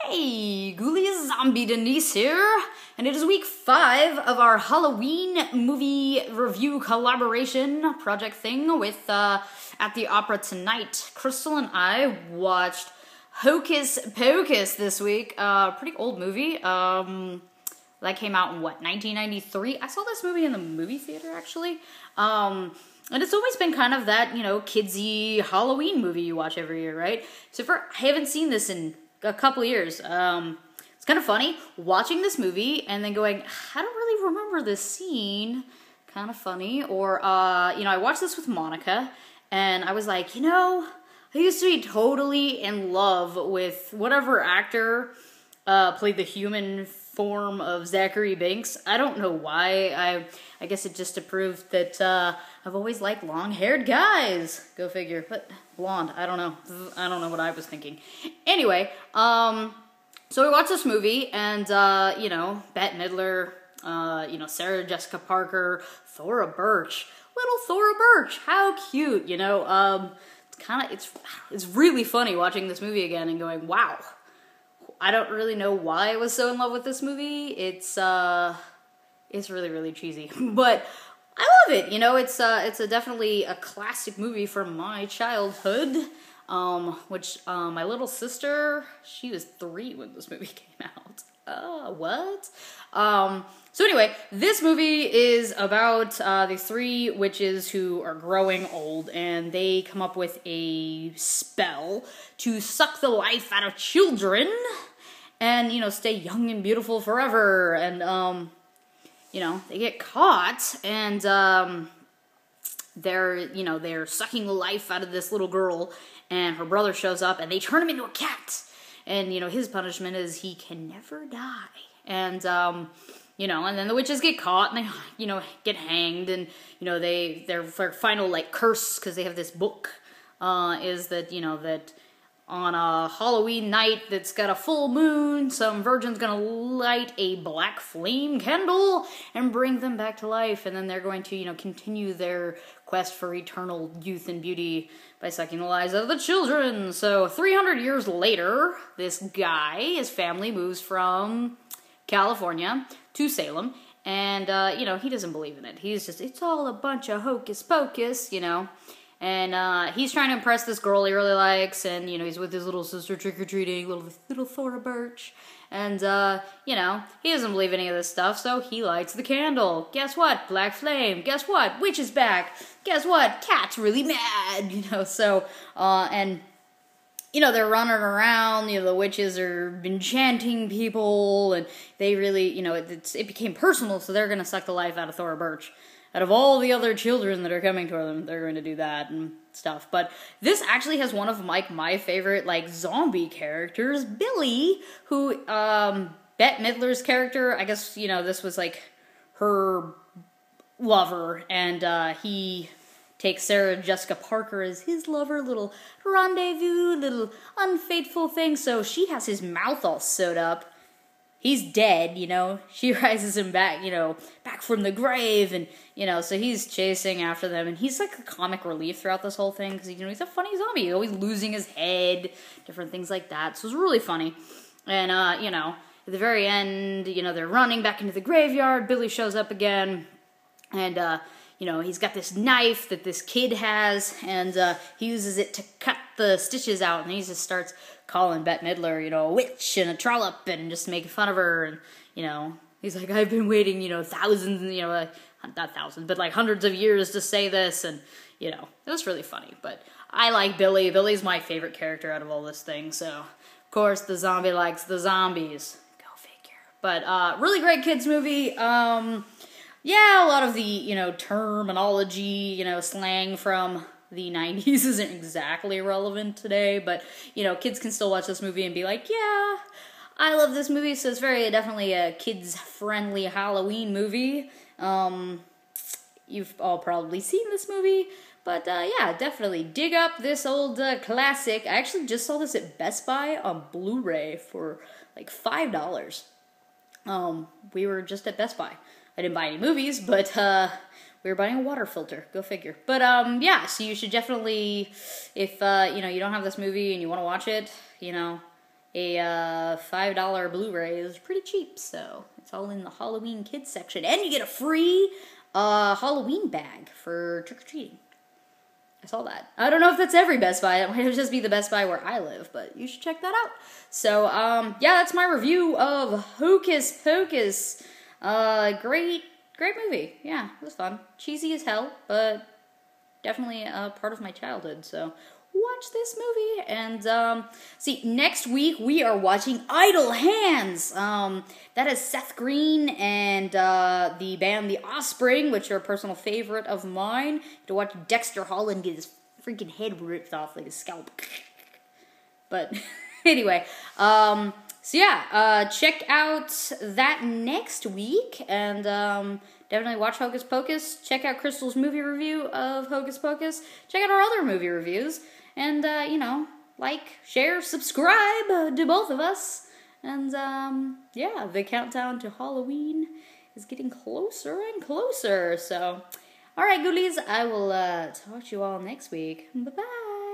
Hey, Ghoulies, TheZombieDenise here, and it is week 5 of our Halloween movie review collaboration project thing with At the Opera Tonight. Crystal and I watched Hocus Pocus this week, pretty old movie, that came out in, 1993? I saw this movie in the movie theater, actually, and it's always been kind of that, kidsy Halloween movie you watch every year, right? So I haven't seen this in a couple years. It's kind of funny watching this movie and then going, I don't really remember this scene. Kind of funny. Or, I watched this with Monica and I was like, I used to be totally in love with whatever actor played the human form of Zachary Banks. I don't know why. I guess it just to prove that I've always liked long-haired guys. Go figure. But blonde, I don't know. I don't know what I was thinking. Anyway, so we watched this movie, and, Bette Midler, Sarah Jessica Parker, Thora Birch. Little Thora Birch. How cute, it's really funny watching this movie again and going, wow. I don't really know why I was so in love with this movie. It's really, really cheesy, but I love it. It's definitely a classic movie from my childhood, which, my little sister, she was 3 when this movie came out. What? So anyway, this movie is about, the 3 witches who are growing old, and they come up with a spell to suck the life out of children, and, stay young and beautiful forever, and, they get caught, and, they're sucking the life out of this little girl, and her brother shows up, and they turn him into a cat, and, his punishment is he can never die, and and then the witches get caught, and they, get hanged, and, their final, curse, because they have this book, is that, that on a Halloween night that's got a full moon, some virgin's gonna light a black flame candle and bring them back to life, and then they're going to, continue their quest for eternal youth and beauty by sucking the lives out of the children. So 300 years later, this guy, his family moves from California to Salem, and, he doesn't believe in it. He's just, it's all a bunch of hocus pocus, and, he's trying to impress this girl he really likes, and, he's with his little sister trick-or-treating, little Thora Birch, and, he doesn't believe any of this stuff, so he lights the candle. Guess what? Black flame. Guess what? Witch is back. Guess what? Cat's really mad, so, and they're running around, the witches are enchanting people, and they really, it became personal, so they're gonna suck the life out of Thora Birch. Out of all the other children that are coming to them, they're going to do that and stuff. But this actually has one of, my favorite, zombie characters, Billy, who, Bette Midler's character, I guess, this was, her lover, and, he takes Sarah Jessica Parker as his lover, little rendezvous, little unfaithful thing, so she has his mouth all sewed up. He's dead, she rises him back, back from the grave, and, so he's chasing after them, and he's, a comic relief throughout this whole thing, because, he's a funny zombie, he's always losing his head, different things like that, so it's really funny, and, at the very end, they're running back into the graveyard, Billy shows up again, and, he's got this knife that this kid has, and, he uses it to cut the stitches out, and he just starts calling Bette Midler, a witch and a trollop, and just making fun of her, and, he's like, I've been waiting, thousands, not thousands, but, hundreds of years to say this, and, it was really funny, but I like Billy. Billy's my favorite character out of all this thing, so, of course, the zombie likes the zombies. Go figure. But, really great kids movie, yeah, a lot of the, terminology, slang from the 90s isn't exactly relevant today, but, kids can still watch this movie and be like, yeah, I love this movie, so it's definitely a kids-friendly Halloween movie. You've all probably seen this movie, but, yeah, definitely dig up this old classic. I actually just saw this at Best Buy on Blu-ray for, $5. We were just at Best Buy. I didn't buy any movies, but, we were buying a water filter. Go figure. But, yeah, so you should definitely, if, you don't have this movie and you want to watch it, a $5 Blu-ray is pretty cheap, so it's all in the Halloween kids section. And you get a free Halloween bag for trick-or-treating. I saw that. I don't know if that's every Best Buy. It might just be the Best Buy where I live, but you should check that out. So, yeah, that's my review of Hocus Pocus. Great movie. Yeah, it was fun. Cheesy as hell, but definitely a part of my childhood, so watch this movie. And, see, next week we are watching Idle Hands. That is Seth Green and, the band The Offspring, which are a personal favorite of mine. To watch Dexter Holland get his freaking head ripped off like a scalp. But, anyway, so yeah, check out that next week, and, definitely watch Hocus Pocus. Check out Crystal's movie review of Hocus Pocus. Check out our other movie reviews. And, you know, like, share, subscribe to both of us. And, yeah, the countdown to Halloween is getting closer and closer. So, alright, goodies, I will talk to you all next week. Bye-bye.